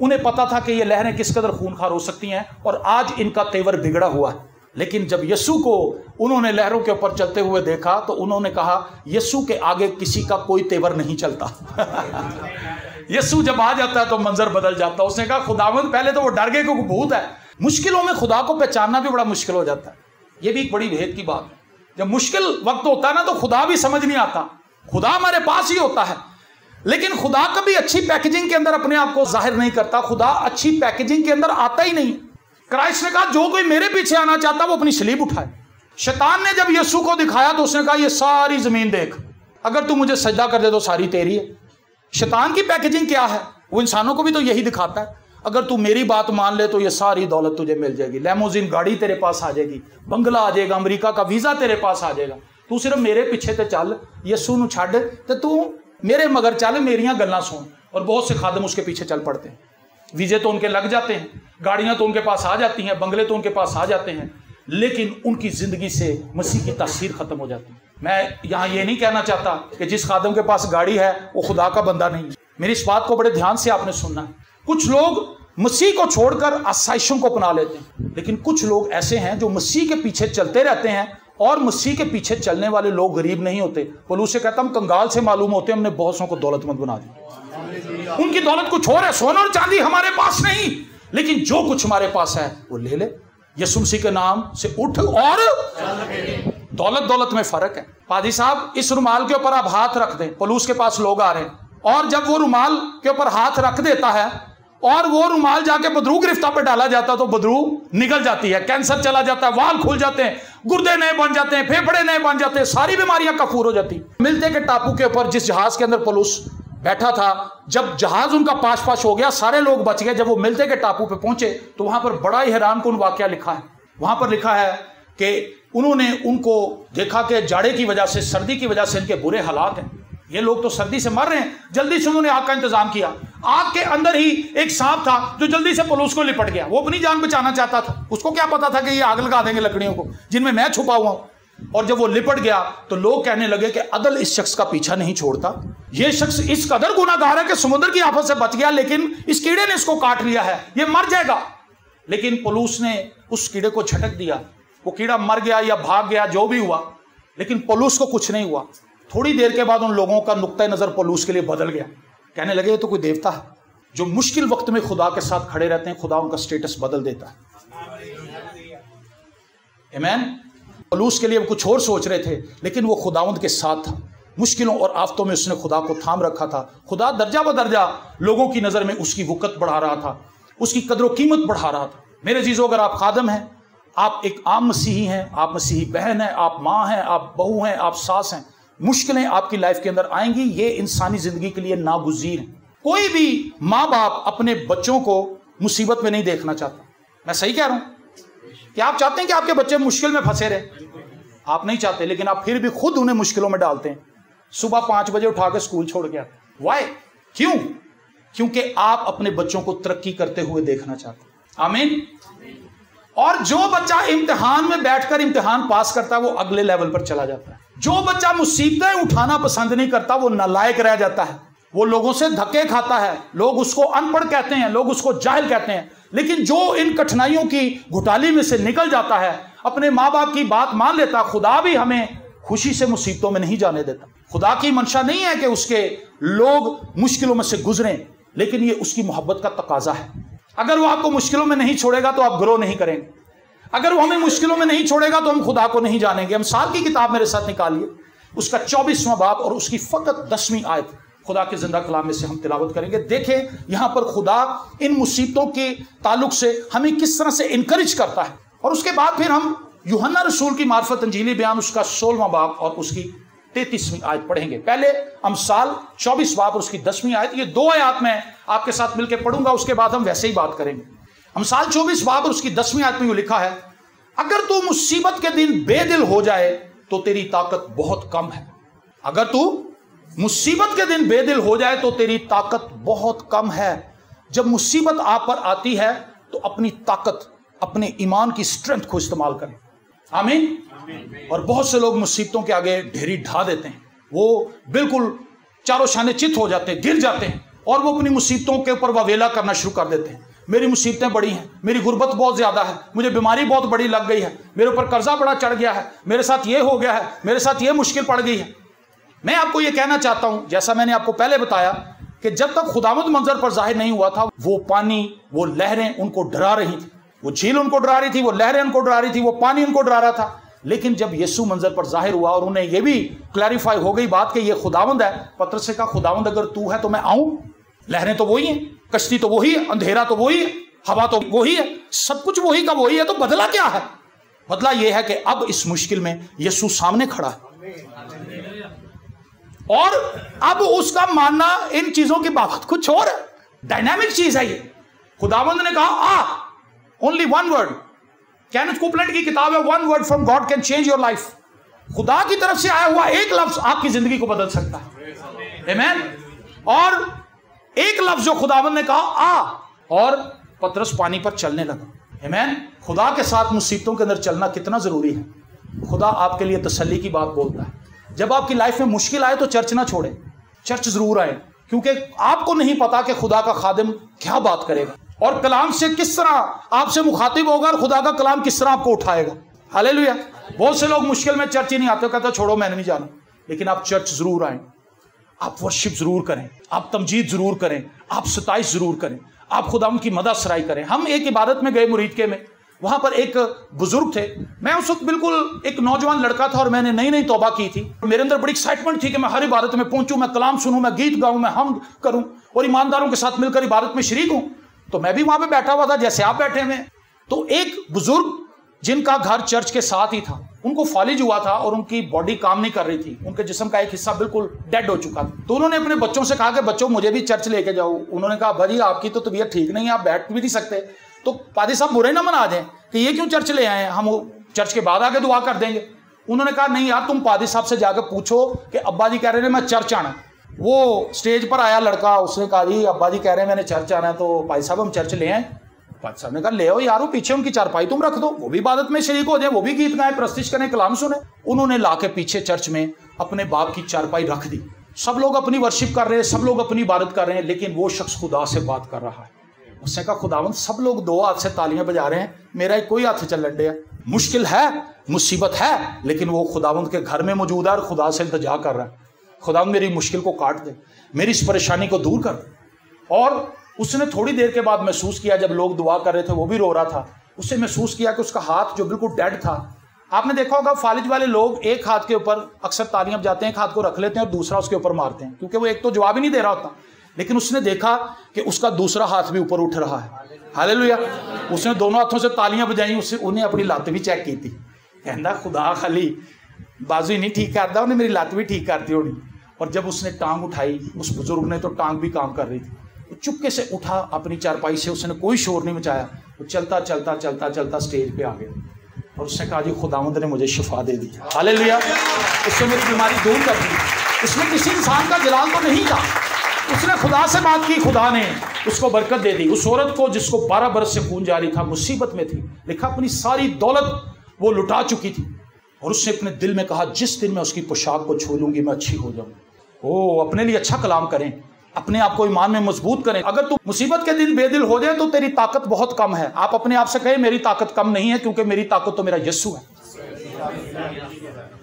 انہیں پتا تھا کہ یہ لہریں کس قدر خونخوار ہو سکتی ہیں اور آج ان کا تیور بگڑا ہوا ہے. لیکن جب یسوع کو انہوں نے لہروں کے اوپر چلتے ہوئے دیکھا تو انہوں نے کہا یسوع کے آگے کسی کا کوئی تیور نہیں چلتا. یسوع جب آ جاتا ہے تو منظر بدل جاتا ہے. اس نے کہا خداوند، پہلے تو وہ ڈر گئے کہ بھوت ہے. مشکلوں میں خدا کو پہچاننا بھی بڑا مشکل ہو جاتا ہے. یہ بھی ایک بڑی بھید کی بات ہے. جب مشکل وقت ہوتا ہے نا تو خدا بھی سمجھ نہیں آتا. خدا ہمارے پاس ہی ہوتا ہے لیکن خدا کبھی اچھی پیکیجنگ کے اندر اپنے آپ کو ظاہر نہیں کرتا. خدا اچھی پیکیجنگ کے اندر آتا ہی نہیں. کرائسٹ نے کہا جو کوئی میرے پیچھے آنا چاہتا وہ اپنی صلیب اٹھائے. شیطان نے جب یسوع کو دکھایا تو اس نے کہا یہ ساری زمین دیکھ، اگر تو مجھے سجدہ کر دے تو ساری تیری ہے. شیطان کی پیکیجنگ کیا ہے؟ وہ انسانوں کو بھی تو یہی دکھاتا ہے. اگر تو میری بات مان لے تو یہ ساری دولت تجھے مل جائے گی، لیموزین گاڑی تیرے پاس آ جائے گی، بنگلہ آ جائے گا، امریکہ کا ویزا تیرے پاس آ جائے گا. تو صرف میرے پیچھے تے چل، یسوع نو چھڈ تے تو میرے مگر چل، میریاں گلاں سن. اور بہت سے خادم اس کے پیچھے چل پڑتے ہیں. ویزے تو ان کے لگ جاتے ہیں، گاڑیاں تو ان کے پاس آ جاتی ہیں، بنگلے تو ان کے پاس آ جاتے ہیں، لیکن ان کی زندگی سے مسیح کی تاثیر ختم ہو جاتی ہے. میں یہاں یہ نہیں کہنا چاہتا کہ جس خادم کے پاس گاڑی ہے وہ خدا کا بندہ نہیں. میری اس بات کو بڑے دھیان سے آپ نے سننا ہے. کچھ لوگ مسیح کو چھوڑ کر آسائشوں کو اپنا لیتے ہیں، لیکن کچھ لوگ ایسے ہیں جو مسیح کے پیچھے چلتے رہتے ہیں. اور مسیح کے پیچھے چلنے والے لوگ غریب نہیں ہوتے. پولس سے کہتا ہم کنگال سے معلوم ہوتے ہیں، ہم نے بہت سو کو دولت مند بنا دیا. ان کی دولت کچھ اور ہے، سونا اور چاندی ہمارے پاس نہیں، لیکن جو کچھ ہمارے پاس ہے وہ لے لے. یسوع مسیح کے نام سے اٹھ اور دولت میں فرق ہے. پادری صاحب اس رومال کے اوپر آپ ہاتھ رکھ دیں. پولس کے پاس لوگ آ رہے ہیں اور جب وہ رومال کے اوپر ہاتھ رکھ دیتا ہے اور وہ رومال جا کے بدرو گرفتہ پہ ڈالا جاتا ہے تو بدرو نکل جاتی ہے، کینسر چلا جاتا ہے، وال کھل جاتے ہیں، گردے نئے بن جاتے ہیں، پھیپھڑے نئے بن جاتے ہیں، ساری بیماریاں کفور ہو جاتی. ملتے کے ٹاپو کے اوپر جس جہاز کے اندر پولس بیٹھا تھا، جب جہاز ان کا پاش ہو گیا سارے لوگ بچ گئے. جب وہ ملتے کے ٹاپو پہ پہنچے تو وہاں پر بڑا ہی حیران کن واقعہ لکھا ہے. وہاں پر لکھا ہے کہ انہوں نے ان کو دیکھا کہ جاڑے کی وجہ سے، سردی کی وجہ سے ان کے برے حالات ہیں. یہ لوگ تو سردی سے مر رہے ہیں. جلدی سے انہوں نے آگ کا انتظام کیا. آگ کے اندر ہی ایک سانپ تھا جو جلدی سے پولس کو لپٹ گیا. وہ اپنی جان بچانا چاہتا تھا. اس کو کیا پتا تھا کہ یہ آگ لگا دیں گے لکڑیوں کو جن میں چھپا ہوا ہوں. اور جب وہ لپٹ گیا تو لوگ کہنے لگے کہ عدل اس شخص کا پیچھا نہیں چھوڑتا. یہ شخص اس قدر گناہگار ہے کہ سمندر کی آفت سے بچ گیا لیکن اس کیڑے نے اس کو کاٹ لیا ہے، یہ مر جائے گا. لیکن پولس نے اس کیڑے کو جھٹک دیا. وہ کیڑا مر گیا یا بھاگ گیا، جو بھی ہوا، لیکن پولس کو کچھ نہیں ہوا. تھوڑی دیر کے بعد ان لوگوں کا نقطہ نظر پولس کے لیے بدل گیا. کہنے لگے یہ تو کوئی دیوتا ہے. جو مشکل وقت میں خدا کے ساتھ کھڑے رہتے ہیں خدا ان کا سٹیٹس بدل دیتا ہے. آمین. پولس کے لیے وہ کچھ اور سوچ رہے تھے لیکن وہ خداوند کے ساتھ تھا. مشکلوں اور آفتوں میں اس نے خدا کو تھام رکھا تھا. خدا درجہ بدرجہ لوگوں کی نظر میں اس کی وقت بڑھا رہا تھا، اس کی قدر و قیمت بڑھا رہا تھا. میرے عزیزو، اگر آپ خادم ہیں، آپ ایک عام مسیحی ہیں، آپ مسیحی بہن ہیں، آپ ماں ہیں، آپ بہو ہیں، آپ ساس ہیں، مشکلیں آپ کی لائف کے اندر آئیں گی. یہ انسانی زندگی کے لیے ناگزیر ہے. کوئی بھی ماں باپ اپنے بچوں کو مصیبت میں نہیں دیکھنا چاہتا. میں صحیح کہہ رہا ہوں؟ کیا آپ چاہتے ہیں کہ آپ کے بچے مشکل میں پھنسے رہے؟ آپ نہیں چاہتے، لیکن آپ پھر بھی خود انہیں مشکلوں میں ڈالتے ہیں. صبح 5 بجے اٹھا کے اسکول چھوڑ کے آتے ہیں. وائی؟ کیوں؟ کیونکہ آپ اپنے بچوں کو ترقی کرتے ہوئے دیکھنا چاہتے ہیں. آمین. اور جو بچہ امتحان میں بیٹھ کر امتحان پاس کرتا ہے وہ اگلے لیول پر چلا جاتا ہے. جو بچہ مصیبتیں اٹھانا پسند نہیں کرتا وہ نالائق رہ جاتا ہے. وہ لوگوں سے دھکے کھاتا ہے، لوگ اس کو ان پڑھ کہتے ہیں، لوگ اس کو جاہل کہتے ہیں. لیکن جو ان کٹھنائیوں کی گھٹالی میں سے نکل جاتا ہے، اپنے ماں باپ کی بات مان لیتا، خدا بھی ہمیں خوشی سے مصیبتوں میں نہیں جانے دیتا. خدا کی منشا نہیں ہے کہ اس کے لوگ مشکلوں میں سے گزریں، لیکن یہ اس کی محبت کا تقاضا ہے. اگر وہ آپ کو مشکلوں میں نہیں چھوڑے گا تو آپ گرو نہیں کریں گے. اگر وہ ہمیں مشکلوں میں نہیں چھوڑے گا تو ہم خدا کو نہیں جانیں گے. امثال کی کتاب میرے ساتھ نکالیے، اس کا 24واں باب اور اس کی فقط 10ویں آیت خدا کے زندہ کلام میں سے ہم تلاوت کریں گے. دیکھیں یہاں پر خدا ان مصیبتوں کے تعلق سے ہمیں کس طرح سے انکریج کرتا ہے. اور اس کے بعد پھر ہم یوحنا رسول کی معرفت انجیلی بیان اس کا 16واں باب اور اس کی 33ویں آیت پڑھیں گے. پہلے امثال 24 باب اور اس کی 10ویں آیت. یہ 2 آیات میں آپ کے ساتھ مل کے پڑھوں گا، اس کے بعد ہم ویسے ہی بات کریں گے. امثال 24 باب اور اس کی 10ویں آیت میں یہ لکھا ہے، اگر تو مصیبت کے دن بے دل ہو جائے تو تیری طاقت بہت کم ہے. اگر تو مصیبت کے دن بے دل ہو جائے تو تیری طاقت بہت کم ہے. جب مصیبت آپ پر آتی ہے تو اپنی طاقت، اپنے ایمان کی اسٹرینتھ کو استعمال کریں. آمین. اور بہت سے لوگ مصیبتوں کے آگے ڈھیری ڈھا دیتے ہیں، وہ بالکل چاروں شانے چت ہو جاتے ہیں، گر جاتے ہیں اور وہ اپنی مصیبتوں کے اوپر واویلا کرنا شروع کر دیتے ہیں. میری مصیبتیں بڑی ہیں, میری غربت بہت زیادہ ہے, مجھے بیماری بہت بڑی لگ گئی ہے, میرے اوپر قرضہ بڑا چڑھ گیا ہے, میرے ساتھ یہ ہو گیا ہے, میرے ساتھ یہ مشکل پڑ گئی ہے. میں آپ کو یہ کہنا چاہتا ہوں, جیسا میں نے آپ کو پہلے بتایا کہ جب تک خداوند منظر پر ظاہر نہیں ہوا تھا, وہ پانی, وہ لہریں ان کو ڈرا رہی تھی, وہ جھیل ان کو ڈرا رہی تھی, وہ لہریں ان کو ڈرا رہی تھی, وہ پانی ان کو ڈرا رہا تھا. لیکن جب یسوع منظر پر ظاہر ہوا اور انہیں یہ بھی کلیریفائی ہو گئی بات کہ یہ خداوند ہے, پترس سے کہا خداوند اگر تو ہے تو میں آؤں. لہریں تو وہی ہیں, کشتی تو وہی ہے, اندھیرا تو وہی ہے, ہوا تو وہی ہے, سب کچھ وہی کا وہی ہے, تو بدلا کیا ہے؟ بدلا یہ ہے کہ اب اس مشکل میں یسوع سامنے کھڑا ہے اور اب اس کا ماننا ان چیزوں کی بابت کچھ اور ہے. ڈائنامک چیز ہے یہ. خداوند نے کہا اونلی ون ورڈ. کینتھ کوپلینڈ کی کتاب ہے one word from God can change your life. خدا کی طرف سے آیا ہوا ایک لفظ آپ کی زندگی کو بدل سکتا ہے. آمین. اور ایک لفظ جو خداوند نے کہا اور پترس پانی پر چلنے لگا. آمین. خدا کے ساتھ مصیبتوں کے اندر چلنا کتنا ضروری ہے. خدا آپ کے لیے تسلی کی بات بولتا ہے. جب آپ کی لائف میں مشکل آئے تو چرچ نہ چھوڑیں, چرچ ضرور آئیں, کیونکہ آپ کو نہیں پتا کہ خدا کا خادم کیا بات کرے گا اور کلام سے کس طرح آپ سے مخاطب ہوگا اور خدا کا کلام کس طرح آپ کو اٹھائے گا. ہاللیلویا. بہت سے لوگ مشکل میں چرچ ہی نہیں آتے, کہتے چھوڑو میں نہیں جانا. لیکن آپ چرچ ضرور آئیں, آپ ورشپ ضرور کریں, آپ تمجید ضرور کریں, آپ ستائش ضرور کریں, آپ خدا ان کی مدح سرائی کریں. ہم ایک عبادت میں گئے مریدکے میں, وہاں پر ایک بزرگ تھے. میں اس وقت بالکل ایک نوجوان لڑکا تھا اور میں نے نئی توبہ کی تھی. میرے اندر بڑی ایکسائٹمنٹ تھی کہ میں ہر عبادت میں پہنچوں, میں کلام سنوں, میں گیت گاؤں, میں حمد کروں اور ایمانداروں کے ساتھ مل کر عبادت میں شریک ہوں. تو میں بھی وہاں پہ بیٹھا ہوا تھا جیسے آپ بیٹھے ہوئے. تو ایک بزرگ جن کا گھر چرچ کے ساتھ ہی تھا, ان کو فالج ہوا تھا اور ان کی باڈی کام نہیں کر رہی تھی, ان کے جسم کا ایک حصہ بالکل ڈیڈ ہو چکا تھا. تو انہوں نے اپنے بچوں سے کہا کہ بچوں مجھے بھی چرچ لے کے جاؤ. انہوں نے کہا ابا جی آپ کی تو طبیعت ٹھیک نہیں ہے, آپ بیٹھ بھی نہیں سکتے. تو پادری صاحب برے نہ منا جائیں کہ یہ کیوں چرچ لے آئے ہیں, ہم چرچ کے بعد آ کے دعا کر دیں گے. انہوں نے کہا نہیں یار, تم پادری صاحب سے جا کے پوچھو کہ ابا جی کہہ رہے ہیں میں چرچ آنا. وہ اسٹیج پر آیا لڑکا, اس نے کہا جی ابا جی کہہ رہے ہیں میں نے چرچ آنا ہے, تو پادری صاحب ہم چرچ لے آئیں. پادری صاحب نے کہا لے آؤ یارو, پیچھے ان کی چارپائی تم رکھ دو, وہ بھی عبادت میں شریک ہو جائیں, وہ بھی گیت گائیں, پرستش کریں, کلام سنیں. انہوں نے لا کے پیچھے چرچ میں اپنے باپ کی چارپائی رکھ دی. سب لوگ اپنی ورشپ کر رہے ہیں, سب لوگ اپنی عبادت کر رہے ہیں, لیکن وہ شخص خدا سے بات کر رہا ہے. اس نے کہا خداوند سب لوگ دو ہاتھ سے تالیاں بجا رہے ہیں, میرا ایک کوئی ہاتھ چل لڈے ہے. مشکل ہے, مصیبت ہے, لیکن وہ خداوند کے گھر میں موجود ہے اور خدا سے التجا کر رہا ہے. خداوند میری مشکل کو کاٹ دے, میری اس پریشانی کو دور کر دے. اور اس نے تھوڑی دیر کے بعد محسوس کیا, جب لوگ دعا کر رہے تھے وہ بھی رو رہا تھا, اس نے محسوس کیا کہ اس کا ہاتھ جو بالکل ڈیڈ تھا. آپ نے دیکھا ہوگا فالج والے لوگ ایک ہاتھ کے اوپر اکثر تالیاں بجاتے ہیں, ایک ہاتھ کو رکھ لیتے ہیں اور دوسرا اس کے اوپر مارتے ہیں, کیونکہ وہ ایک تو جواب ہی نہیں دے رہا ہوتا. لیکن اس نے دیکھا کہ اس کا دوسرا ہاتھ بھی اوپر اٹھ رہا ہے. ہاللیلویا. اس نے دونوں ہاتھوں سے تالیاں بجائیں, انہیں اپنی لات بھی چیک کی تھی. کہنا خدا خالی بازو ہی نہیں ٹھیک کرتا, انہیں میری لات بھی ٹھیک کرتی ہونی. اور جب اس نے ٹانگ اٹھائی, اس بزرگ نے, تو ٹانگ بھی کام کر رہی تھی. وہ چپکے سے اٹھا اپنی چارپائی سے, اس نے کوئی شور نہیں مچایا, وہ چلتا چلتا چلتا چلتا اسٹیج پہ آ گیا اور اس نے کہا جی خداوند نے مجھے شفا دے دی. ہاللیلویا. اس سے میری بیماری دور کر دی. اس میں کسی انسان کا جلال تو نہیں تھا, اس نے خدا سے بات کی, خدا نے اس کو برکت دے دی. اس عورت کو جس کو 12 برس سے خون جاری تھا, مصیبت میں تھی, لکھا اپنی ساری دولت وہ لٹا چکی تھی, اور اس نے اپنے دل میں کہا جس دن میں اس کی پوشاک کو چھو لوں گی میں اچھی ہو جاؤں. اپنے لیے اچھا کلام کریں, اپنے آپ کو ایمان میں مضبوط کریں. اگر تو مصیبت کے دن بے دل ہو جائے تو تیری طاقت بہت کم ہے. آپ اپنے آپ سے کہیں میری طاقت کم نہیں ہے, کیونکہ میری طاقت تو میرا یسوع ہے.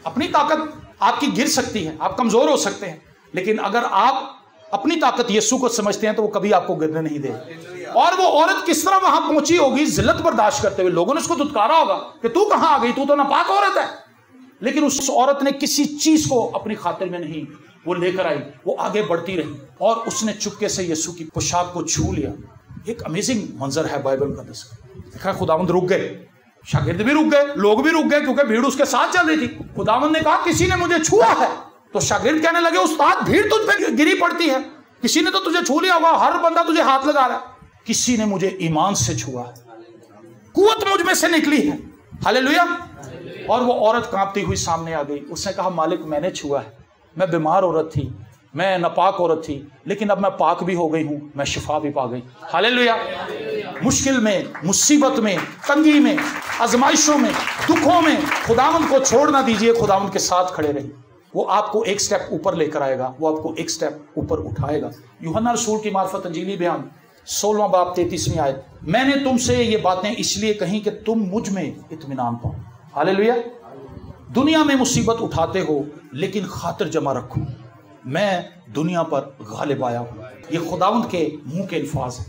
اپنی طاقت آپ کی گر سکتی ہے, آپ کمزور ہو سکتے ہیں, لیکن اگر آپ اپنی طاقت یسوع کو سمجھتے ہیں تو وہ کبھی آپ کو گرنے نہیں دے. اور وہ عورت کس طرح وہاں پہنچی ہوگی ذلت برداشت کرتے ہوئے, لوگوں نے اس کو دھتکارا ہوگا کہ تو کہاں آ گئی, تو ناپاک عورت ہے. لیکن اس عورت نے کسی چیز کو اپنی خاطر میں نہیں وہ لے کر آئی, وہ آگے بڑھتی رہی اور اس نے چپکے سے یسوع کی پوشاک کو چھو لیا. ایک امیزنگ منظر ہے بائبل مقدس کا. دیکھا خداوند رک گئے, شاگرد بھی رک گئے, لوگ بھی رک گئے, کیونکہ بھیڑ اس کے ساتھ چل رہی تھی. خداوند نے کہا کسی نے مجھے چھوا ہے, تو شاگرد کہنے لگے استاد بھیڑ تجھ پہ گری پڑتی ہے, کسی نے تو تجھے چھو لیا ہوگا, ہر بندہ تجھے ہاتھ لگا رہا ہے. کسی نے مجھے ایمان سے چھوا ہے, قوت مجھ میں سے نکلی ہے. ہاللیلویا. اور وہ عورت کانپتی ہوئی سامنے آ گئی. اس نے کہا مالک میں نے چھوا ہے, میں بیمار عورت تھی, میں ناپاک عورت تھی, لیکن اب میں پاک بھی ہو گئی ہوں, میں شفا بھی پا گئی. ہاللیلویا. مشکل میں, مصیبت میں, تنگی میں, آزمائشوں میں, دکھوں میں خداوند کو چھوڑ نہ دیجئے, خداوند کے ساتھ کھڑے رہیے. وہ آپ کو ایک سٹیپ اوپر لے کر آئے گا، وہ آپ کو ایک سٹیپ اوپر اٹھائے گا۔ یوحنا رسول کی معرفت انجیلی بیان 16واں باب 33ویں آیت، میں نے تم سے یہ باتیں اس لیے کہیں کہ تم مجھ میں اطمینان پاؤ۔ ہاللیلویا۔ دنیا میں مصیبت اٹھاتے ہو لیکن خاطر جمع رکھو، میں دنیا پر غالب آیا ہوں۔ یہ خداوند کے منہ کے الفاظ ہیں۔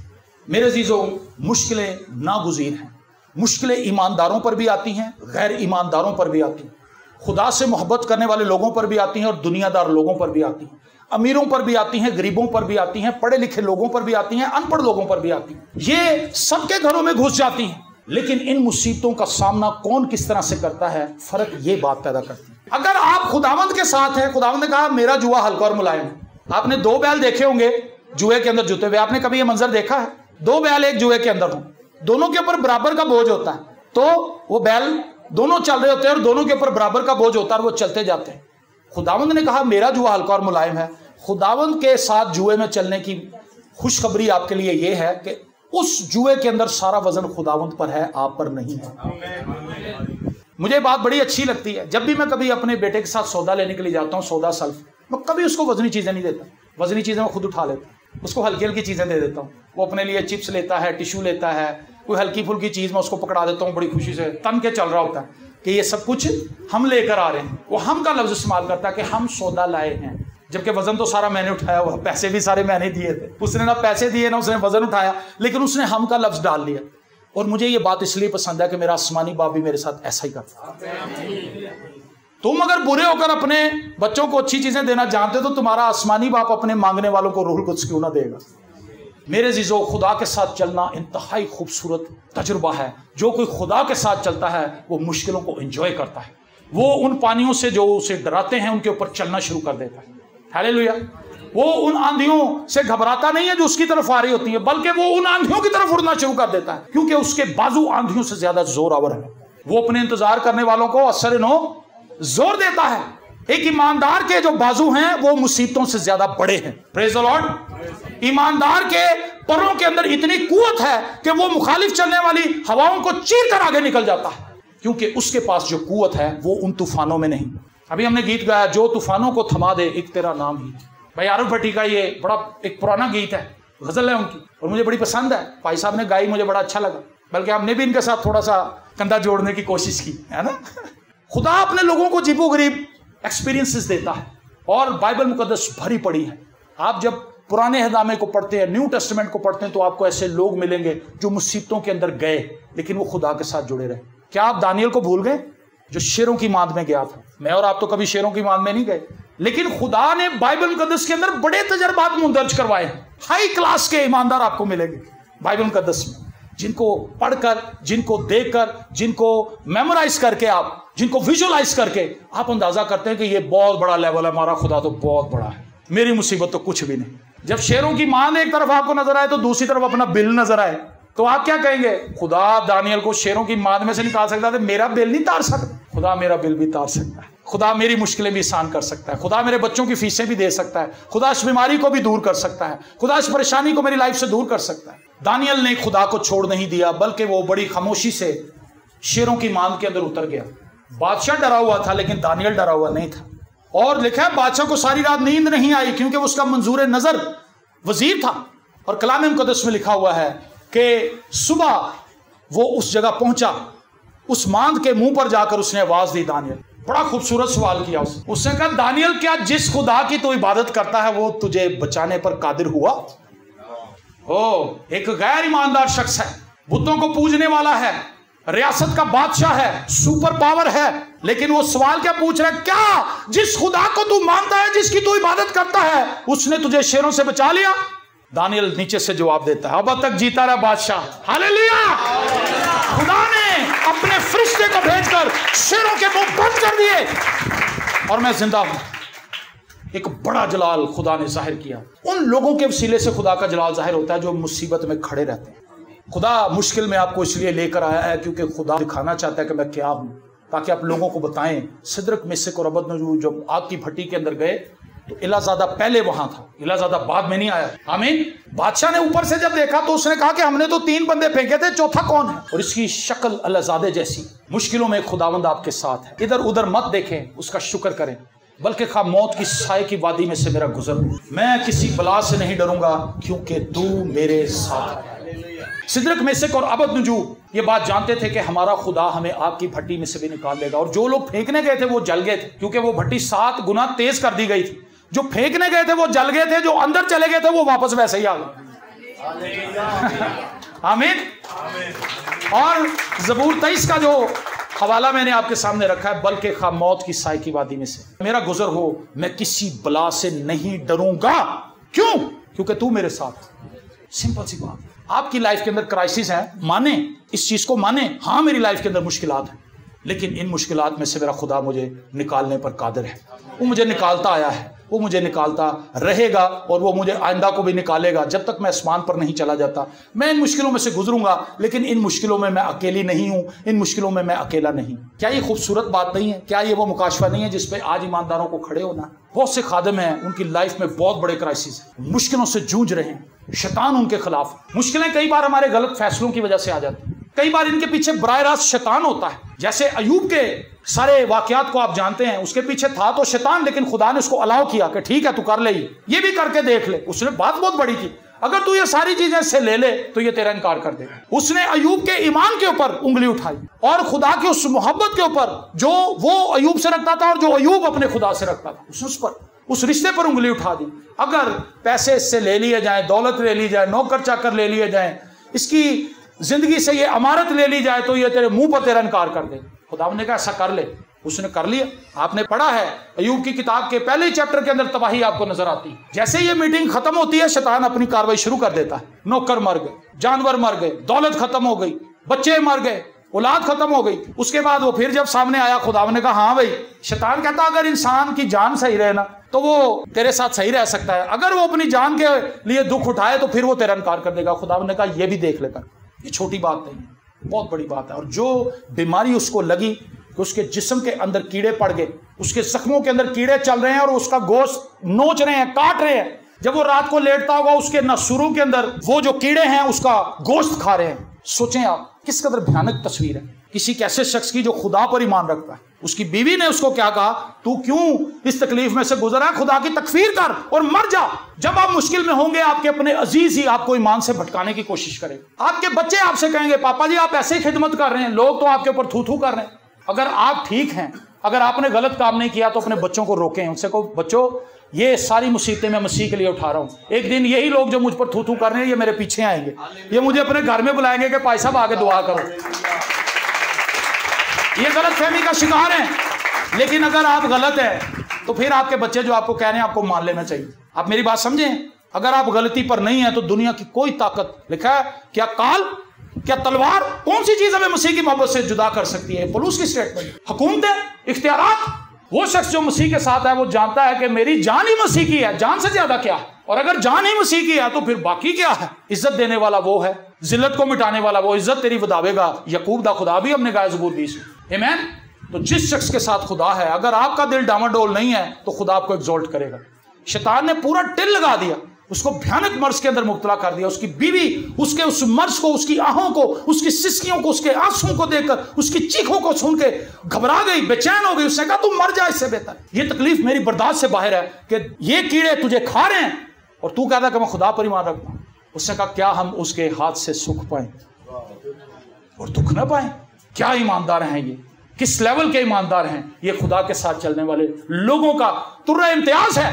میرے عزیزو، مشکلیں ناگزیر ہیں۔ مشکلیں ایمانداروں پر بھی آتی ہیں، غیر ایمانداروں پر بھی آتی ہیں، خدا سے محبت کرنے والے لوگوں پر بھی آتی ہیں اور دنیا دار لوگوں پر بھی آتی ہیں، امیروں پر بھی آتی ہیں، غریبوں پر بھی آتی ہیں، پڑھے لکھے لوگوں پر بھی آتی ہیں، ان پڑھ لوگوں پر بھی آتی ہیں۔ یہ سب کے گھروں میں گھس جاتی ہیں، لیکن ان مصیبتوں کا سامنا کون کس طرح سے کرتا ہے، فرق یہ بات پیدا کرتی ہے۔ اگر آپ خداوند کے ساتھ ہیں، خداوند نے کہا میرا جوا ہلکا اور ملائم ہے۔ آپ نے 2 بیل دیکھے ہوں گے جوئے کے اندر جوتے ہوئے، آپ نے کبھی یہ منظر دیکھا ہے؟ 2 بیل ایک جوئے کے اندر ہوں، دونوں کے اوپر برابر کا بوجھ ہوتا ہے، تو وہ بیل دونوں چل رہے ہوتے ہیں اور دونوں کے اوپر برابر کا بوجھ ہوتا ہے اور وہ چلتے جاتے ہیں۔ خداوند نے کہا میرا جوا ہلکا اور ملائم ہے۔ خداوند کے ساتھ جوئے میں چلنے کی خوشخبری آپ کے لیے یہ ہے کہ اس جوئے کے اندر سارا وزن خداوند پر ہے، آپ پر نہیں ہے۔ مجھے بات بڑی اچھی لگتی ہے، جب بھی میں کبھی اپنے بیٹے کے ساتھ سودا لینے کے لیے جاتا ہوں، سودا سلف، میں کبھی اس کو وزنی چیزیں نہیں دیتا، وزنی چیزیں میں خود اٹھا لیتا ہوں، اس کو ہلکی ہلکی چیزیں دے دیتا ہوں۔ وہ اپنے لیے چپس لیتا ہے، ٹیشو لیتا ہے، کوئی ہلکی پھلکی چیز میں اس کو پکڑا دیتا ہوں، بڑی خوشی سے تن کے چل رہا ہوتا ہے کہ یہ سب کچھ ہم لے کر آ رہے ہیں۔ وہ ہم کا لفظ استعمال کرتا ہے کہ ہم سودا لائے ہیں، جبکہ وزن تو سارا میں نے اٹھایا ہوا، پیسے بھی سارے میں نے دیے تھے۔ اس نے نہ پیسے دیے نہ اس نے وزن اٹھایا، لیکن اس نے ہم کا لفظ ڈال لیا۔ اور مجھے یہ بات اس لیے پسند ہے کہ میرا آسمانی باپ بھی میرے ساتھ ایسا ہی کرتا ہے۔ تم اگر برے ہو کر اپنے بچوں کو اچھی چیزیں دینا جانتے تو تمہارا آسمانی باپ اپنے مانگنے والوں کو روح القدس کیوں نہ دے گا۔ میرے عزیزو، خدا کے ساتھ چلنا انتہائی خوبصورت تجربہ ہے۔ جو کوئی خدا کے ساتھ چلتا ہے وہ مشکلوں کو انجوائے کرتا ہے، وہ ان پانیوں سے جو اسے ڈراتے ہیں ان کے اوپر چلنا شروع کر دیتا ہے۔ ہاللیلویا۔ وہ ان آندھیوں سے گھبراتا نہیں ہے جو اس کی طرف آ رہی ہوتی ہیں، بلکہ وہ ان آندھیوں کی طرف اڑنا شروع کر دیتا ہے، کیونکہ اس کے بازو آندھیوں سے زیادہ زور آور ہے۔ وہ اپنے انتظار کرنے والوں کو اثر نو زور دیتا ہے۔ ایک ایماندار کے جو بازو ہیں وہ مصیبتوں سے زیادہ بڑے ہیں۔ پریز دی لارڈ۔ ایماندار کے پروں کے اندر اتنی قوت ہے کہ وہ مخالف چلنے والی ہواؤں کو چیر کر آگے نکل جاتا ہے، کیونکہ اس کے پاس جو قوت ہے وہ ان طوفانوں میں نہیں۔ ابھی ہم نے گیت گایا، جو طوفانوں کو تھما دے ایک تیرا نام ہی۔ بھائی عارف بھٹی کا یہ بڑا ایک پرانا گیت ہے، غزل ہے ان کی، اور مجھے بڑی پسند ہے۔ بھائی صاحب نے گائی، مجھے بڑا اچھا لگا، بلکہ ہم نے بھی ان کے ساتھ تھوڑا سا کندھا جوڑنے کی کوشش کی ہے نا۔ خدا اپنے لوگوں کو عجیب و غریب ایکسپیرینسز دیتا ہے، اور بائبل مقدس بھری پڑی ہے۔ آپ جب پرانے اہدامے کو پڑھتے ہیں، نیو ٹیسٹمنٹ کو پڑھتے ہیں، تو آپ کو ایسے لوگ ملیں گے جو مصیبتوں کے اندر گئے لیکن وہ خدا کے ساتھ جڑے رہے۔ کیا آپ دانیل کو بھول گئے جو شیروں کی ماند میں گیا تھا؟ میں اور آپ تو کبھی شیروں کی ماند میں نہیں گئے، لیکن خدا نے بائبل مقدس کے اندر بڑے تجربات مندرج کروائے ہیں۔ ہائی کلاس کے ایماندار آپ کو ملیں گے بائبل مقدس میں، جن کو پڑھ کر، جن کو دیکھ کر، جن کو میمورائز کر کے، آپ جن کو ویژولائز کر کے آپ اندازہ کرتے ہیں کہ یہ بہت بڑا لیول ہے، ہمارا خدا تو بہت بڑا ہے، میری مصیبت تو کچھ بھی نہیں۔ جب شیروں کی ماند ایک طرف آپ کو نظر آئے تو دوسری طرف اپنا بل نظر آئے تو آپ کیا کہیں گے؟ خدا دانیل کو شیروں کی ماند میں سے نکال سکتا ہے، میرا بل نہیں تار سکتا۔ خدا میرا بل بھی تار سکتا ہے، خدا میری مشکلیں بھی آسان کر سکتا ہے، خدا میرے بچوں کی فیسیں بھی دے سکتا ہے، خدا اس بیماری کو بھی دور کر سکتا ہے، خدا اس پریشانی کو میری لائف سے دور کر سکتا ہے۔ دانیل نے خدا کو چھوڑ نہیں دیا، بلکہ وہ بڑی خاموشی سے شیروں کی ماند کے اندر اتر گیا۔ بادشاہ ڈرا ہوا تھا لیکن دانیل ڈرا ہوا نہیں تھا، اور لکھا ہے بادشاہ کو ساری رات نیند نہیں آئی کیونکہ اس کا منظور نظر وزیر تھا، اور کلام مقدس میں لکھا ہوا ہے کہ صبح وہ اس جگہ پہنچا، اس ماند کے منہ پر جا کر اس نے آواز دی دانیل۔ بڑا خوبصورت سوال کیا اس نے کہا دانیل کیا جس خدا کی تو عبادت کرتا ہے وہ تجھے بچانے پر قادر ہوا؟ ایک غیر ایماندار شخص ہے، بتوں کو پوجنے والا ہے، ریاست کا بادشاہ ہے، سپر پاور ہے، لیکن وہ سوال کیا پوچھ رہا ہے؟ کیا جس خدا کو تو مانتا ہے، جس کی تو عبادت کرتا ہے، اس نے تجھے شیروں سے بچا لیا؟ دانیل نیچے سے جواب دیتا ہے، اب تک جیتا رہا بادشاہ، ہاللیلویا۔ خدا نے اپنے فرشتے کو بھیج کر شیروں کے منہ بند کر دیے اور میں زندہ ہوں۔ ایک بڑا جلال خدا نے ظاہر کیا۔ ان لوگوں کے وسیلے سے خدا کا جلال ظاہر ہوتا ہے جو مصیبت میں کھڑے رہتے ہیں۔ خدا مشکل میں آپ کو اس لیے لے کر آیا ہے کیونکہ خدا دکھانا چاہتا ہے کہ میں کیا ہوں، تاکہ آپ لوگوں کو بتائیں۔ صدرک مسک اور عبدنغو جب آگ کی بھٹی کے اندر گئے تو الہزادہ پہلے وہاں تھا، الہزادہ بعد میں نہیں آیا۔ آمین۔ بادشاہ نے اوپر سے جب دیکھا تو اس نے کہا کہ ہم نے تو 3 بندے پھینکے تھے، چوتھا کون ہے؟ اور اس کی شکل الہزادے جیسی۔ مشکلوں میں خداوند آپ کے ساتھ ہے، ادھر ادھر مت دیکھیں، اس کا شکر کریں بلکہ خواہ موت کی سائے کی وادی میں سے میرا گزر ہو، میں کسی بلا سے نہیں ڈروں گا کیونکہ تو میرے ساتھ ہے۔ سدرک میسک اور ابدنجو یہ بات جانتے تھے کہ ہمارا خدا ہمیں آگ کی بھٹی میں سے بھی نکال لے گا، اور جو لوگ پھینکنے گئے تھے وہ جل گئے تھے، کیونکہ وہ بھٹی 7 گنا تیز کر دی گئی تھی۔ جو پھینکنے گئے تھے وہ جل گئے تھے، جو اندر چلے گئے تھے وہ واپس ویسے ہی آ گئے۔ آمین۔ اور زبور 23 کا جو حوالہ میں نے آپ کے سامنے رکھا ہے، بلکہ خواہ موت کی سائے کی وادی میں سے میرا گزر ہو، میں کسی بلا سے نہیں ڈروں گا۔ کیوں؟ کیونکہ تو میرے ساتھ۔ سمپل سی بات۔ آپ کی لائف کے اندر کرائسس ہیں، مانیں اس چیز کو، مانیں ہاں میری لائف کے اندر مشکلات ہیں، لیکن ان مشکلات میں سے میرا خدا مجھے نکالنے پر قادر ہے۔ وہ مجھے نکالتا آیا ہے، وہ مجھے نکالتا رہے گا، اور وہ مجھے آئندہ کو بھی نکالے گا جب تک میں آسمان پر نہیں چلا جاتا۔ میں ان مشکلوں میں سے گزروں گا، لیکن ان مشکلوں میں اکیلی نہیں ہوں، ان مشکلوں میں اکیلا نہیں۔ کیا یہ خوبصورت بات نہیں ہے؟ کیا یہ وہ مکاشفہ نہیں ہے جس پہ آج ایمانداروں کو کھڑے ہونا ہے؟ بہت سے خادم ہیں، ان کی لائف میں بہت بڑے کرائسس ہیں، مشکلوں سے جوجھ رہے ہیں، شیطان ان کے خلاف۔ مشکلیں کئی بار ہمارے غلط فیصلوں کی وجہ سے آ جاتی ہیں، کئی بار ان کے پیچھے براہ راست شیطان ہوتا ہے۔ جیسے ایوب کے سارے واقعات کو آپ جانتے ہیں، اس کے پیچھے تھا تو شیطان، لیکن خدا نے اس کو الاؤ کیا کہ ٹھیک ہے تو کر لے، یہ بھی کر کے دیکھ لے۔ اس نے بات بہت بڑی کی، اگر تو یہ ساری چیزیں اس سے لے لے تو یہ تیرا انکار کر دے گا۔ اس نے ایوب کے ایمان کے اوپر انگلی اٹھائی، اور خدا کی اس محبت کے اوپر جو وہ ایوب سے رکھتا تھا اور جو ایوب اپنے خدا سے رکھتا تھا، اس پر اس رشتے پر انگلی اٹھا دی۔ اگر پیسے اس سے لے لیے جائیں، دولت لے لی جائے، نوکر چاکر لے لیے جائیں، اس کی زندگی سے یہ امانت لے لی جائے، تو یہ تیرے منہ پر تیرا انکار کر دے۔ خدا نے کہا ایسا کر لے، اس نے کر لیا۔ آپ نے پڑھا ہے ایوب کی کتاب کے پہلے چیپٹر کے اندر تباہی آپ کو نظر آتی ہے۔ جیسے یہ میٹنگ ختم ہوتی ہے، شیطان اپنی کاروائی شروع کر دیتا ہے۔ نوکر مر گئے، جانور مر گئے، دولت ختم ہو گئی، بچے مر گئے، اولاد ختم ہو گئی۔ اس کے بعد وہ پھر جب سامنے آیا، خدا نے کہا ہاں بھائی، شیطان کہتا اگر انسان کی جان صحیح رہے نا تو وہ تیرے ساتھ صحیح رہ سکتا ہے، اگر وہ اپنی جان کے لیے دکھ اٹھائے تو پھر وہ تیرا انکار کر دے گا۔ خدا نے کہا یہ بھی دیکھ لے کر، یہ چھوٹی بات نہیں ہے، بہت بڑی بات ہے۔ اور جو بیماری اس کو لگی کہ اس کے جسم کے اندر کیڑے پڑ گئے، اس کے زخموں کے اندر کیڑے چل رہے ہیں اور اس کا گوشت نوچ رہے ہیں، کاٹ رہے ہیں، جب وہ رات کو لیٹتا ہوگا اس کے نسوروں کے اندر وہ جو کیڑے ہیں اس کا گوشت کھا رہے ہیں۔ سوچیں آپ کس قدر بھیانک تصویر ہے کسی ایسے شخص کی جو خدا پر ایمان رکھتا ہے۔ اس کی بیوی نے اس کو کیا کہا، تو کیوں اس تکلیف میں سے گزرا، خدا کی تکفیر کر اور مر جا۔ جب آپ مشکل میں ہوں گے، آپ کے اپنے عزیز ہی آپ کو ایمان سے بھٹکانے کی کوشش کریں گے۔ آپ کے بچے آپ سے کہیں گے پاپا جی آپ ایسے ہی خدمت کر رہے ہیں، لوگ تو آپ کے اوپر تھو تھو کر رہے ہیں۔ اگر آپ ٹھیک ہیں، اگر آپ نے غلط کام نہیں کیا تو اپنے بچوں کو روکیں، ان سے کہو بچوں یہ ساری مصیبتیں میں مسیح کے لیے اٹھا رہا ہوں، ایک دن یہی لوگ جو مجھ پر تھو تھو کر رہے ہیں یہ میرے پیچھے آئیں گے، یہ مجھے اپنے گھر میں بلائیں گے کہ پائی صاحب آگے دعا کرو۔ یہ غلط فہمی کا شکار ہیں، لیکن اگر آپ غلط ہیں تو پھر آپ کے بچے جو آپ کو کہہ رہے ہیں آپ کو مان لینا چاہیے۔ آپ میری بات سمجھیں، اگر آپ غلطی پر نہیں ہیں تو دنیا کی کوئی طاقت، لکھا ہے کیا کال کیا تلوار، کون سی چیز ہمیں مسیح کی محبت سے جدا کر سکتی ہے؟ پولس کی سٹیٹمنٹ۔ حکومتیں، اختیارات، وہ شخص جو مسیح کے ساتھ ہے وہ جانتا ہے کہ میری جان ہی مسیح کی ہے، جان سے زیادہ کیا ہے، اور اگر جان ہی مسیح کی ہے تو پھر باقی کیا ہے؟ عزت دینے والا وہ ہے، ذلت کو مٹانے والا وہ، عزت تیری وداوے گا یعقوب دا خدا بھی ہم نے گایا زبور 20۔ آمین۔ تو جس شخص کے ساتھ خدا ہے، اگر آپ کا دل ڈاواڈول نہیں ہے تو خدا آپ کو ایگزالٹ کرے گا۔ شیطان نے پورا ٹل لگا دیا، اس کو بھیانک مرض کے اندر مبتلا کر دیا۔ اس کی بیوی اس کے اس مرض کو، اس کی آہوں کو، اس کی سسکیوں کو، اس کے آنسوں کو دیکھ کر، اس کی چیخوں کو سن کے گھبرا گئی، بے چین ہو گئی۔ اس نے کہا تم مر جا، اس سے بہتر یہ تکلیف میری برداشت سے باہر ہے کہ یہ کیڑے تجھے کھا رہے ہیں اور تو کہتا ہے کہ میں خدا پر ایمان رکھتا ہوں۔ اس نے کہا کیا ہم اس کے ہاتھ سے سکھ پائیں اور دکھ نہ پائیں؟ کیا ایماندار ہیں یہ، کس لیول کے ایماندار ہیں یہ خدا کے ساتھ چلنے والے لوگوں کا ترہ امتیاز ہے۔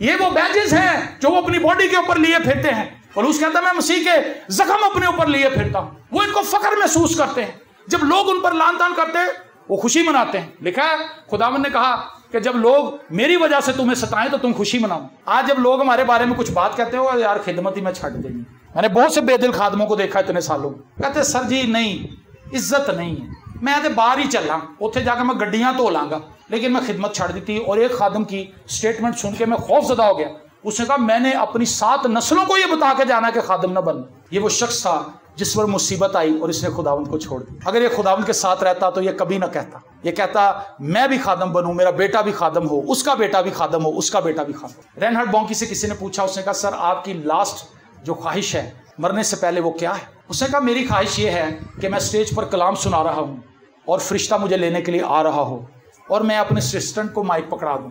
یہ وہ بیجز ہیں جو وہ اپنی باڈی کے اوپر لیے پھرتے ہیں، پولس کہتا ہے میں مسیح کے زخم اپنے اوپر لیے پھرتا ہوں۔ وہ ان کو فخر محسوس کرتے ہیں، جب لوگ ان پر لان تان کرتے ہیں وہ خوشی مناتے ہیں۔ لکھا ہے خداوند نے کہا کہ جب لوگ میری وجہ سے تمہیں ستائیں تو تم خوشی مناؤ۔ آج جب لوگ ہمارے بارے میں کچھ بات کہتے ہو یار خدمت ہی میں چھٹ دیں گی، میں نے بہت سے بے دل خادموں کو دیکھا اتنے سالوں، کہتے سر جی نہیں عزت نہیں ہے، میں تے باہر ہی چل رہا ہوں، اتنے جا کے میں گڈیاں دھو لاں گا، لیکن میں خدمت چھڑ دیتی۔ اور ایک خادم کی سٹیٹمنٹ سن کے میں خوف زدہ ہو گیا، اس نے کہا میں نے اپنی 7 نسلوں کو یہ بتا کے جانا کہ خادم نہ بننا۔ یہ وہ شخص تھا جس پر مصیبت آئی اور اس نے خداوند کو چھوڑ دیا۔ اگر یہ خداوند کے ساتھ رہتا تو یہ کبھی نہ کہتا، یہ کہتا میں بھی خادم بنوں، میرا بیٹا بھی خادم ہو، اس کا بیٹا بھی خادم ہو، اس کا بیٹا بھی خادم ہو۔ رینہارڈ بونکی سے کسی نے پوچھا، اس نے کہا سر آپ کی لاسٹ جو خواہش ہے مرنے سے پہلے وہ کیا ہے؟ اس نے کہا میری خواہش یہ ہے کہ میں اسٹیج پر کلام سنا رہا ہوں اور فرشتہ مجھے لینے کے لیے آ رہا ہو اور میں اپنے اسسٹنٹ کو مائک پکڑا دوں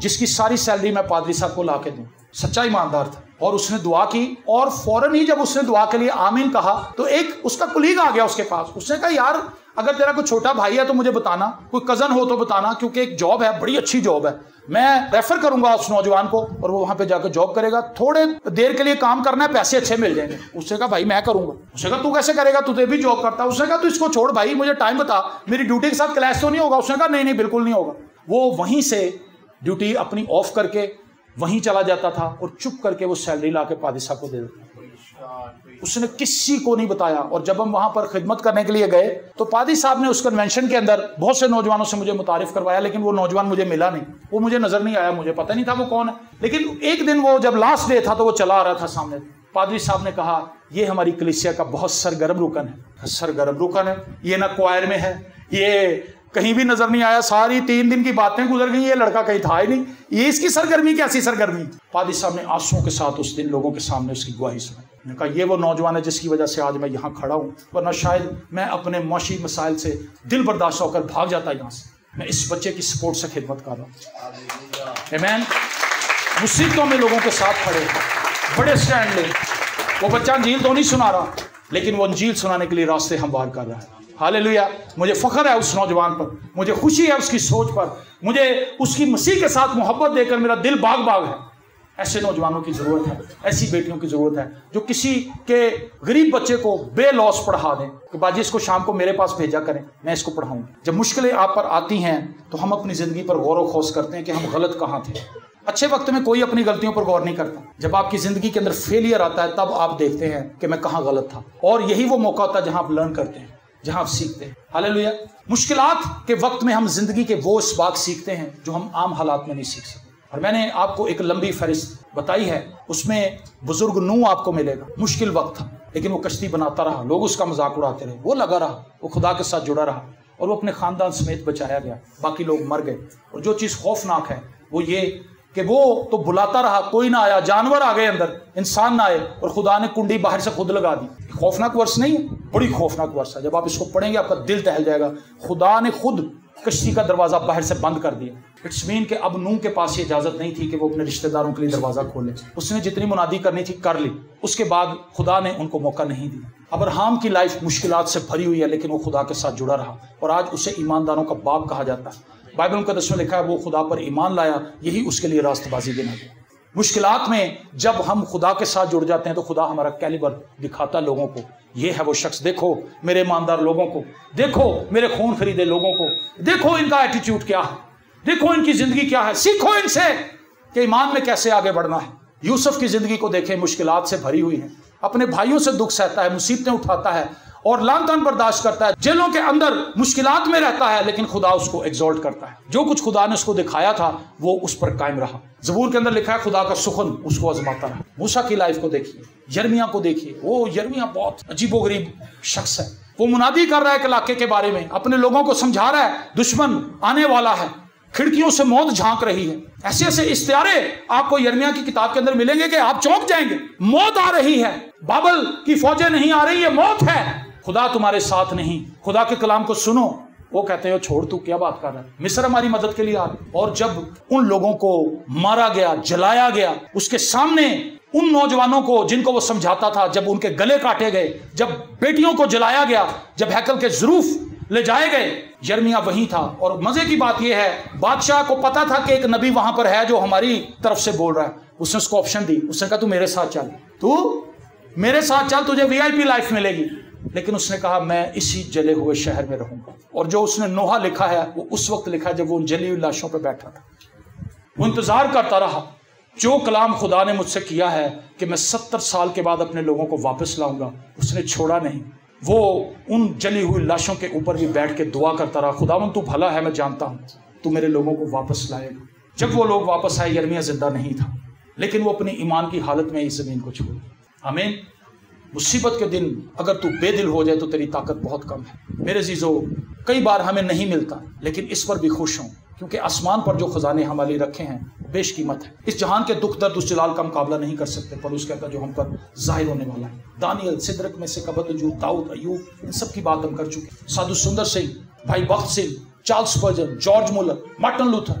جس کی ساری سیلری میں پادری صاحب کو لا کے دوں. سچا ایماندار تھا. اور اس نے دعا کی اور فوراً ہی جب اس نے دعا کے لیے آمین کہا تو ایک اس کا کلیگ آ گیا اس کے پاس. اس نے کہا یار اگر تیرا کوئی چھوٹا بھائی ہے تو مجھے بتانا, کوئی کزن ہو تو بتانا, کیونکہ ایک جاب ہے, بڑی اچھی جاب ہے, میں ریفر کروں گا اس نوجوان کو اور وہ وہاں پہ جا کے جاب کرے گا, تھوڑے دیر کے لیے کام کرنا ہے, پیسے اچھے مل جائیں گے. اس نے کہا بھائی میں کروں گا. اس نے کہا تو کیسے کرے گا, تو بھی جاب کرتا. اس نے کہا تو اس کو چھوڑ بھائی, مجھے ٹائم بتا, میری ڈیوٹی کے ساتھ کلیش تو نہیں ہوگا. اس نے کہا نہیں بالکل نہیں ہوگا. وہ وہیں سے ڈیوٹی اپنی آف کر کے وہیں چلا جاتا تھا اور چپ کر کے وہ سیلری لا کے پادری صاحب کو دے دیتا. اس نے کسی کو نہیں بتایا. اور جب ہم وہاں پر خدمت کرنے کے لیے گئے تو پادری صاحب نے اس کنونشن کے اندر بہت سے نوجوانوں سے مجھے متعارف کروایا, لیکن وہ نوجوان مجھے ملا نہیں, وہ مجھے نظر نہیں آیا, مجھے پتہ نہیں تھا وہ کون ہے. لیکن ایک دن وہ جب لاسٹ ڈے تھا تو وہ چلا آ رہا تھا سامنے. پادری صاحب نے کہا یہ ہماری کلیسیا کا بہت سرگرم رکن ہے. سرگرم رکن ہے, یہ نہ کوائر میں ہے, یہ کہیں بھی نظر نہیں آیا, ساری 3 دن کی باتیں گزر گئی, یہ لڑکا کہیں تھا ہی نہیں, یہ اس کی سرگرمی کیسی سرگرمی. پادری صاحب نے آنسوؤں کے ساتھ اس دن لوگوں کے سامنے اس کی گواہی سنائی. نے کہا یہ وہ نوجوان ہے جس کی وجہ سے آج میں یہاں کھڑا ہوں, ورنہ شاید میں اپنے معاشی مسائل سے دل برداشت ہو کر بھاگ جاتا یہاں سے. میں اس بچے کی سپورٹ سے خدمت کر رہا ہوں. آمین. مصیبتوں میں لوگوں کے ساتھ کھڑے بڑے سٹینڈ لے. وہ بچہ انجیل تو نہیں سنا رہا, لیکن وہ انجیل سنانے کے لیے راستے ہموار کر رہا ہے. ہاللیلویا. مجھے فخر ہے اس نوجوان پر, مجھے خوشی ہے اس کی سوچ پر, مجھے اس کی مسیح کے ساتھ محبت دے کر میرا دل باغ باغ ہے. ایسے نوجوانوں کی ضرورت ہے, ایسی بیٹیوں کی ضرورت ہے جو کسی کے غریب بچے کو بے لوس پڑھا دیں کہ باجی اس کو شام کو میرے پاس بھیجا کریں, میں اس کو پڑھاؤں. جب مشکلیں آپ پر آتی ہیں تو ہم اپنی زندگی پر غور و خوض کرتے ہیں کہ ہم غلط کہاں تھے. اچھے وقت میں کوئی اپنی غلطیوں پر غور نہیں کرتا. جب آپ کی زندگی کے اندر فیلئر آتا ہے تب آپ دیکھتے ہیں کہ میں کہاں غلط تھا, اور یہی وہ موقع ہوتا ہے جہاں آپ لرن کرتے ہیں, جہاں آپ سیکھتے ہیں. ہاللیلویا. مشکلات کے وقت میں ہم زندگی کے وہ اسباق سیکھتے ہیں جو ہم عام حالات میں نہیں سیکھ سکتے. اور میں نے آپ کو ایک لمبی فہرست بتائی ہے, اس میں بزرگ نوح آپ کو ملے گا. مشکل وقت تھا لیکن وہ کشتی بناتا رہا, لوگ اس کا مذاق اڑاتے رہے, وہ لگا رہا, وہ خدا کے ساتھ جڑا رہا, اور وہ اپنے خاندان سمیت بچایا گیا. باقی لوگ مر گئے. اور جو چیز خوفناک ہے وہ یہ کہ وہ تو بلاتا رہا, کوئی نہ آیا, جانور آ گئے اندر, انسان نہ آئے, اور خدا نے کنڈی باہر سے خود لگا دی. خوفناک ورس نہیں ہے, بڑی خوفناک ورس ہے. جب آپ اس کو پڑھیں گے آپ کا دل دہل جائے گا. خدا نے خود کشتی کا دروازہ باہر سے بند کر دیا. اٹس مین کہ اب نوح کے پاس یہ اجازت نہیں تھی کہ وہ اپنے رشتہ داروں کے لیے دروازہ کھولے. اس نے جتنی منادی کرنی تھی کر لی. اس کے بعد خدا نے ان کو موقع نہیں دیا. ابراہیم کی لائف مشکلات سے بھری ہوئی ہے لیکن وہ خدا کے ساتھ جڑا رہا, اور آج اسے ایمانداروں کا باپ کہا جاتا ہے. بائبل مقدس میں لکھا ہے وہ خدا پر ایمان لایا, یہی اس کے لیے راست بازی دینا گیا. مشکلات میں جب ہم خدا کے ساتھ جڑ جاتے ہیں تو خدا ہمارا کیلیبر دکھاتا لوگوں کو, یہ ہے وہ شخص, دیکھو میرے ایماندار لوگوں کو, دیکھو میرے خون خریدے لوگوں کو, دیکھو ان کا ایٹیٹیوڈ کیا ہے, دیکھو ان کی زندگی کیا ہے, سیکھو ان سے کہ ایمان میں کیسے آگے بڑھنا ہے. یوسف کی زندگی کو دیکھیں, مشکلات سے بھری ہوئی ہے, اپنے بھائیوں سے دکھ سہتا ہے, مصیبتیں اٹھاتا ہے اور لعن طعن برداشت کرتا ہے, جیلوں کے اندر مشکلات میں رہتا ہے, لیکن خدا اس کو ایگزالٹ کرتا ہے. جو کچھ خدا نے اس کو دکھایا تھا وہ اس پر قائم رہا. زبور کے اندر لکھا ہے خدا کا سخن اس کو آزماتا رہا. موسیٰ کی لائف کو دیکھیے, یرمیاں کو دیکھیے. وہ یرمیاں بہت عجیب و غریب شخص ہے. وہ منادی کر رہا ہے ایک علاقے کے بارے میں, اپنے لوگوں کو سمجھا رہا ہے دشمن آنے والا ہے, کھڑکیوں سے موت جھانک رہی ہے. ایسے ایسے استعارے آپ کو یرمیاں کی کتاب کے اندر ملیں گے کہ آپ چونک جائیں گے. موت آ رہی ہے, بابل کی فوجیں نہیں آ رہی, یہ موت ہے, خدا تمہارے ساتھ نہیں. خدا کے کلام کو سنو. وہ کہتے ہیں چھوڑ تو کیا بات کر رہا ہے, مصر ہماری مدد کے لیے آ رہا. اور جب ان لوگوں کو مارا گیا, جلایا گیا, اس کے سامنے ان نوجوانوں کو جن کو وہ سمجھاتا تھا, جب ان کے گلے کاٹے گئے, جب بیٹیوں کو جلایا گیا, جب ہیکل کے ظروف لے جائے گئے, یرمیاں وہیں تھا. اور مزے کی بات یہ ہے بادشاہ کو پتا تھا کہ ایک نبی وہاں پر ہے جو ہماری طرف سے بول رہا ہے. اس نے اس کو آپشن دی, اس نے کہا تو میرے ساتھ چل, تو میرے ساتھ چل, تجھے وی آئی پی لائف ملے گی. لیکن اس نے کہا میں اسی جلے ہوئے شہر میں رہوں گا. اور جو اس نے نوحہ لکھا ہے وہ اس وقت لکھا ہے جب وہ ان جلی ہوئی لاشوں پہ بیٹھا تھا. وہ انتظار کرتا رہا, جو کلام خدا نے مجھ سے کیا ہے کہ میں 70 سال کے بعد اپنے لوگوں کو واپس لاؤں گا, اس نے چھوڑا نہیں. وہ ان جلی ہوئی لاشوں کے اوپر بھی بیٹھ کے دعا کرتا رہا, خداوند تو بھلا ہے, میں جانتا ہوں تو میرے لوگوں کو واپس لائے گا. جب وہ لوگ واپس آئے, یرمیہ زندہ نہیں تھا, لیکن وہ اپنی ایمان کی حالت میں اس زمین کو چھوڑ. آمین. مصیبت کے دن اگر تو بے دل ہو جائے تو تیری طاقت بہت کم ہے. میرے عزیزو, کئی بار ہمیں نہیں ملتا, لیکن اس پر بھی خوش ہوں کیونکہ آسمان پر جو خزانے ہمارے لیے رکھے ہیں بیش قیمت ہے. اس جہان کے دکھ درد اس جلال کا مقابلہ نہیں کر سکتے. پولس کہتا جو ہم پر ظاہر ہونے والا ہے. دانیل, سدرک میں سے کبت وجود, داؤد, ایوب, ان سب کی بات ہم کر چکے. سادھو سندر سنگھ, بھائی Bakht Singh, Charles Spurgeon, George Muller, Martin Luther,